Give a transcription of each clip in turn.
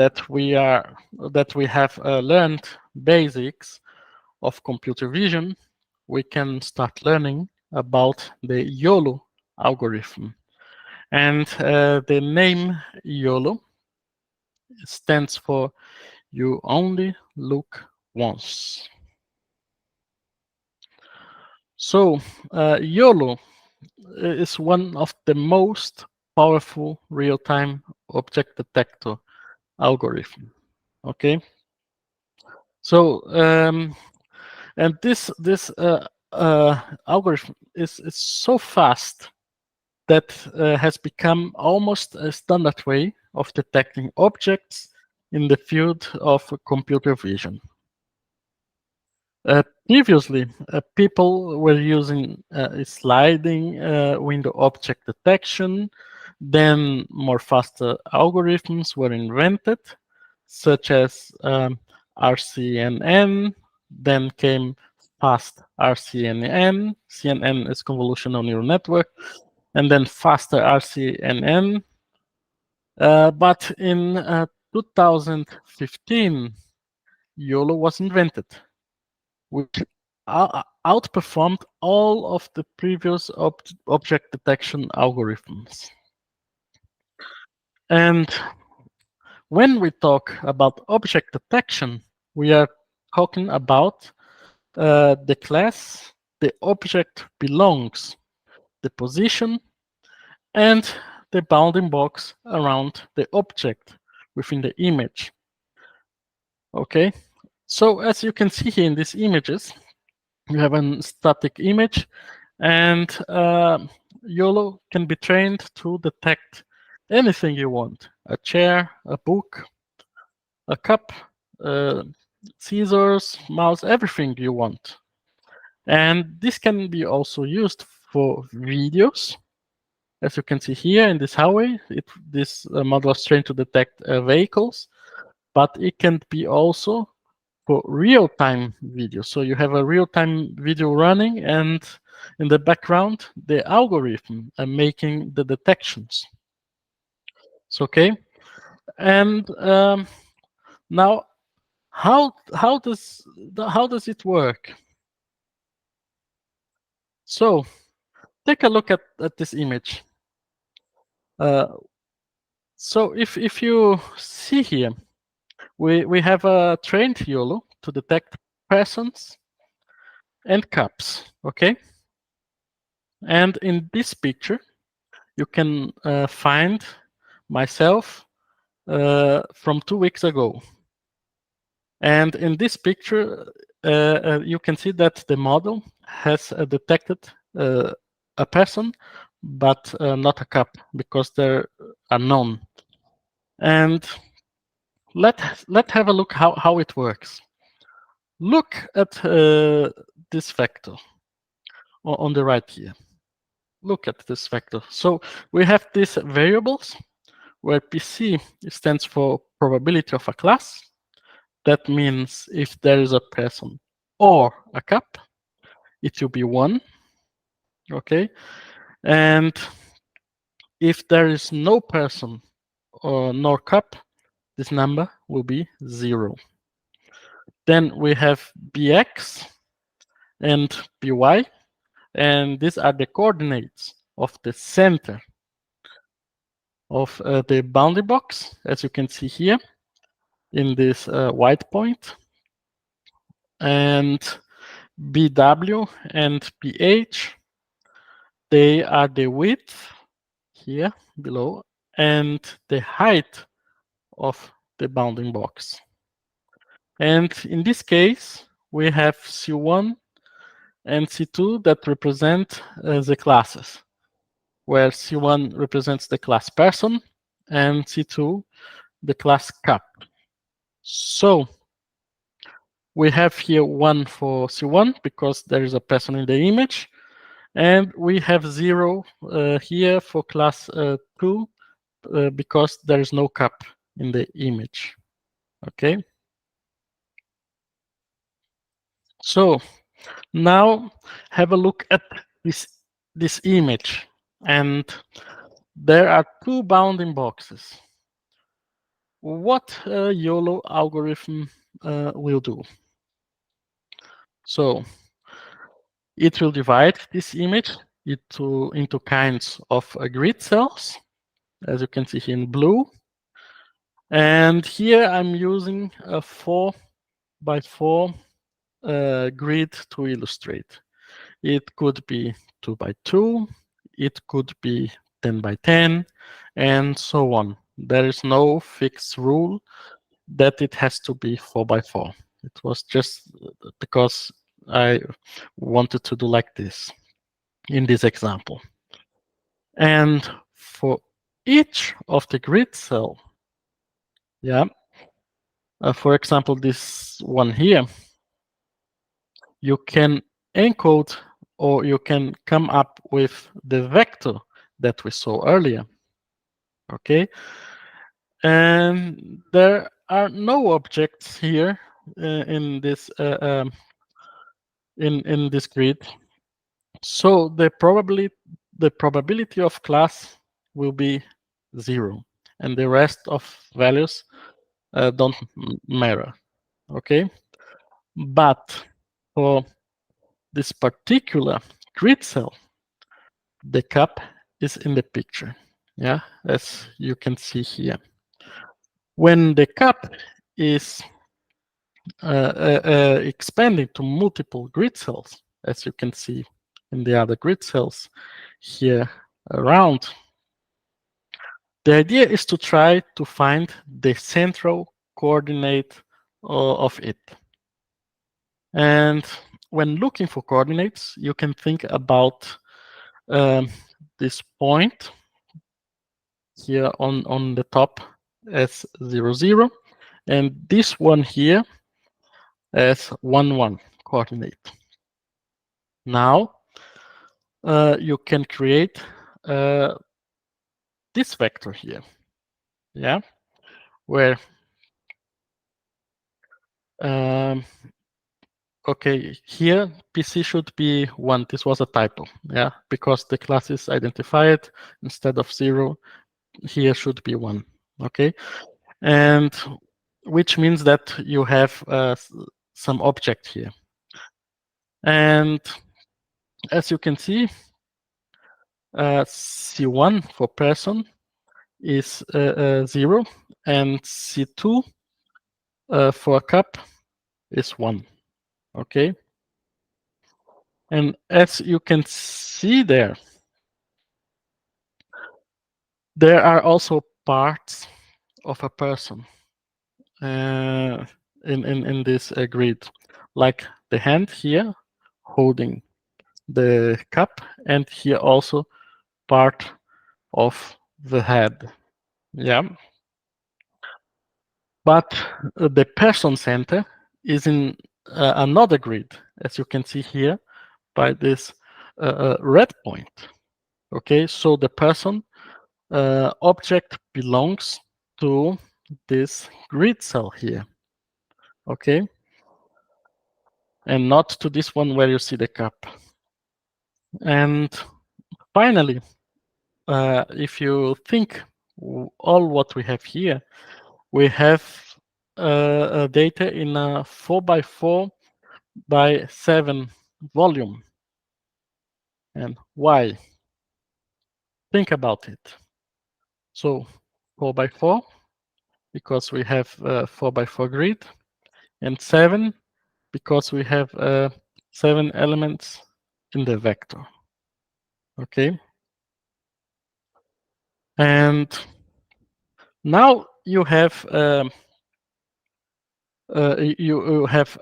that we have learned basics of computer vision, we can start learning about the YOLO algorithm. And the name YOLO stands for you only look once. So YOLO is one of the most powerful real-time object detector algorithm. Okay, so and this algorithm is so fast that has become almost a standard way of detecting objects in the field of computer vision. Previously, people were using sliding window object detection. Then more faster algorithms were invented, such as RCNN. Then came fast RCNN. CNN is convolutional neural network, and then faster RCNN. But in 2015, YOLO was invented, which outperformed all of the previous object detection algorithms. And when we talk about object detection, we are talking about the class the object belongs, the position, and the bounding box around the object within the image. Okay, so as you can see here in these images, you have a static image, and YOLO can be trained to detect anything you want: a chair, a book, a cup, scissors, mouse, everything you want. And this can be also used for videos. As you can see here in this highway, this model is trained to detect vehicles, but it can be also for real-time video. So you have a real-time video running, and in the background, the algorithm making the detections. It's okay. And now, how does it work? So take a look at this image. So if you see here, we have a trained YOLO to detect persons and cups, okay? And in this picture, you can find myself from 2 weeks ago. And in this picture, you can see that the model has detected a person, but not a cup, because they're unknown. And let's have a look how it works. Look at this vector on the right here. Look at this vector. So we have these variables where PC stands for probability of a class. That means if there is a person or a cup, it will be 1. Okay. And if there is no person or nor cup, this number will be 0. Then we have bx and by, and these are the coordinates of the center of the bounding box, as you can see here in this white point. And bw and bh, they are the width here below and the height of the bounding box. And in this case, we have C1 and C2 that represent the classes, where C1 represents the class person and C2 the class cup. So we have here 1 for C1 because there is a person in the image, and we have 0 here for class 2 because there is no cup in the image. Okay. So now have a look at this image, and there are 2 bounding boxes. what a YOLO algorithm will do. So it will divide this image into kinds of grid cells, as you can see here in blue. And here I'm using a 4x4 grid to illustrate. It could be 2x2, it could be 10x10, and so on. There is no fixed rule that it has to be 4x4. It was just because I wanted to do like this in this example. And for each of the grid cell, yeah, for example, this one here, you can encode or you can come up with the vector that we saw earlier. Okay, and there are no objects here in this in this grid, so the probability of class will be 0, and the rest of values don't matter. Okay, but for this particular grid cell, the cup is in the picture. Yeah, as you can see here. When the cup is expanding to multiple grid cells, as you can see in the other grid cells here around, the idea is to try to find the central coordinate of it. And when looking for coordinates, you can think about um, this point here on the top as 0, 0, and this one here as 1, 1 coordinate. Now you can create this vector here, yeah, where okay, here PC should be 1. This was a typo, yeah, because the class is identified instead of 0. Here should be 1, okay, and which means that you have some object here. And as you can see, C1 for person is 0, and C2 for a cup is 1, okay? And as you can see there are also parts of a person in this grid, like the hand here holding the cup, and here also part of the head. Yeah. But the person center is in another grid, as you can see here by this red point. Okay, so the person object belongs to this grid cell here. Okay, and not to this one where you see the cup. And finally, if you think all what we have here, we have data in a 4x4x7 volume. And why? Think about it. So 4x4, because we have a 4x4 grid, and 7, because we have 7 elements in the vector. Okay. And now you have you have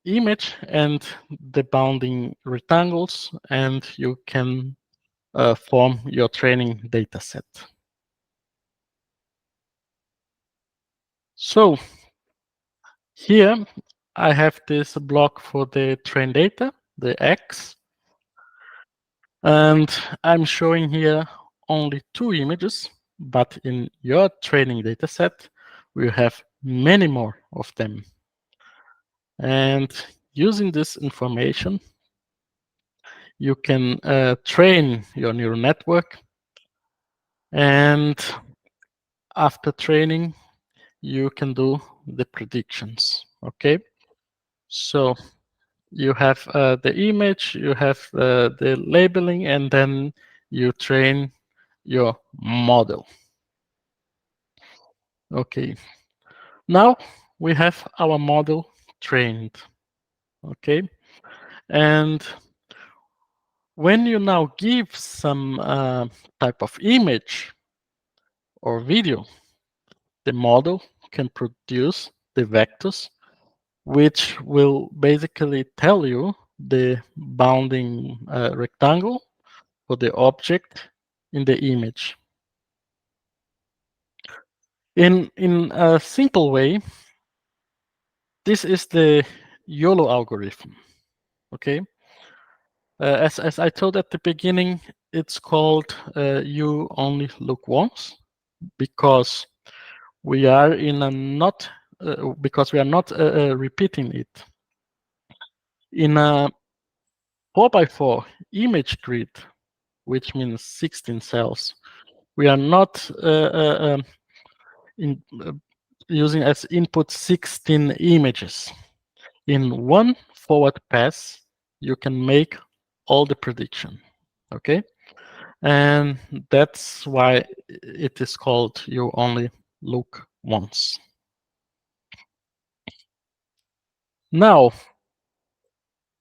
image and the bounding rectangles, and you can form your training data set. So here I have this block for the train data, the X, and I'm showing here only 2 images, but in your training data set, we have many more of them. And using this information, you can train your neural network, and after training, you can do the predictions. Okay, so you have the image, you have the labeling, and then you train your model. Okay, now we have our model trained. Okay, and when you now give some type of image or video, the model can produce the vectors, which will basically tell you the bounding rectangle for the object in the image. In a simple way, this is the YOLO algorithm. Okay, as I told at the beginning, it's called you only look once because we are in a not because we are not repeating it in a 4x4 image grid, which means 16 cells. We are not in, using as input 16 images. In one forward pass, you can make all the prediction. Okay, and that's why it is called you only look once. Now,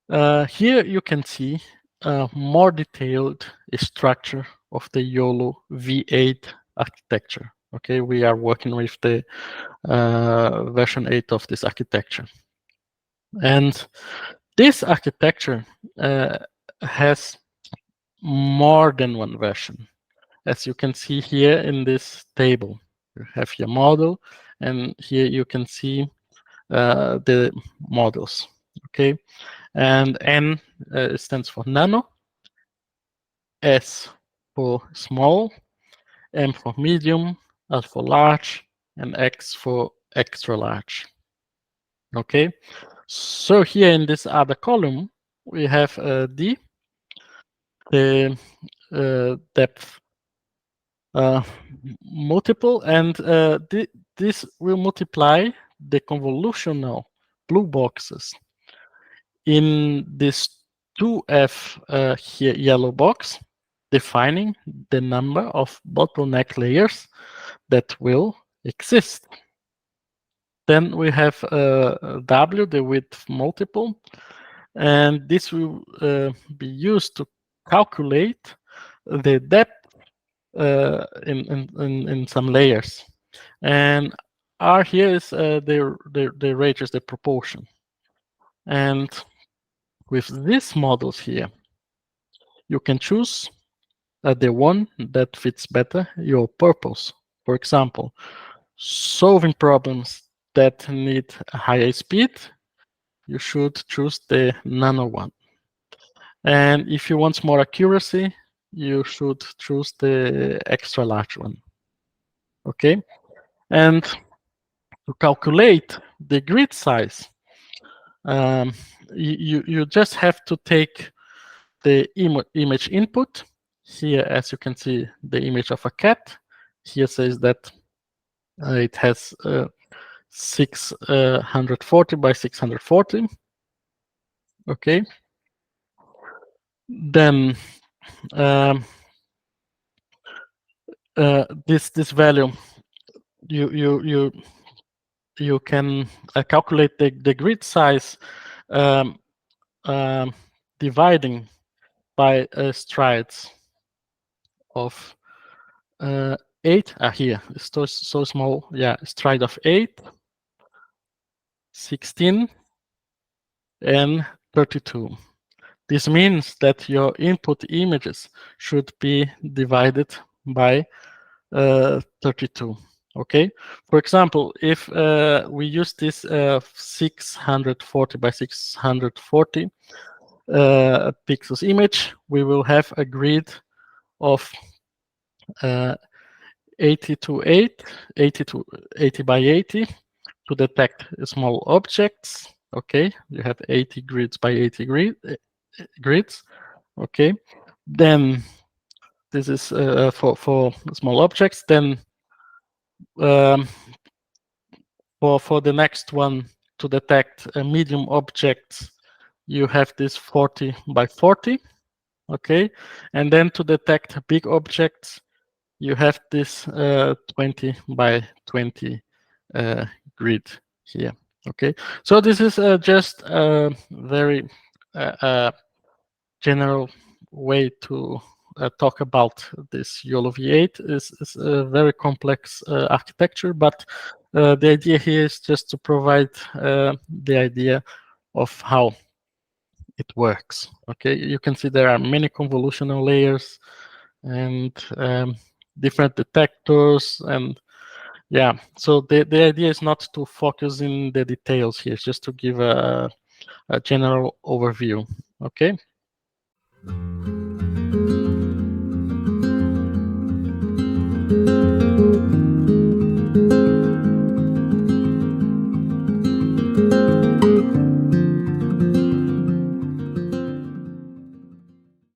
here you can see a more detailed structure of the YOLO V8 architecture. Okay, we are working with the version 8 of this architecture. And this architecture has more than one version. As you can see here in this table, you have your model, and here you can see the models. Okay, and N stands for nano, S for small, M for medium, L for large, and X for extra large. Okay, so here in this other column, we have D, the depth multiple, and this will multiply the convolutional blue boxes in this 2F here yellow box, defining the number of bottleneck layers that will exist. Then we have W, the width multiple, and this will be used to calculate the depth in some layers. And R here is the radius, the proportion. And with these models here, you can choose the one that fits better your purpose. For example, solving problems that need a higher speed, you should choose the nano one. And if you want more accuracy, you should choose the extra large one. Okay, and to calculate the grid size, you just have to take the image input. Here, as you can see, the image of a cat. Here says that it has 640 by 640. Okay. Then this value, you can calculate the grid size dividing by strides of 8. Here it's so small. Yeah, stride of 8, 16, and 32. This means that your input images should be divided by 32. Okay. For example, if we use this 640 by 640 pixels image, we will have a grid of 80 to 8, 80 to 80 by 80 to detect small objects. Okay, you have 80 grids by 80 grids. Okay, then this is for small objects. Then For the next one, to detect medium objects, you have this 40 by 40, okay? And then to detect big objects, you have this 20 by 20 grid here, okay? So this is just a very general way to talk about this YOLO V8. Is a very complex architecture, but the idea here is just to provide the idea of how it works. Okay, you can see there are many convolutional layers and different detectors, and yeah, so the idea is not to focus in the details here, it's just to give a general overview. Okay.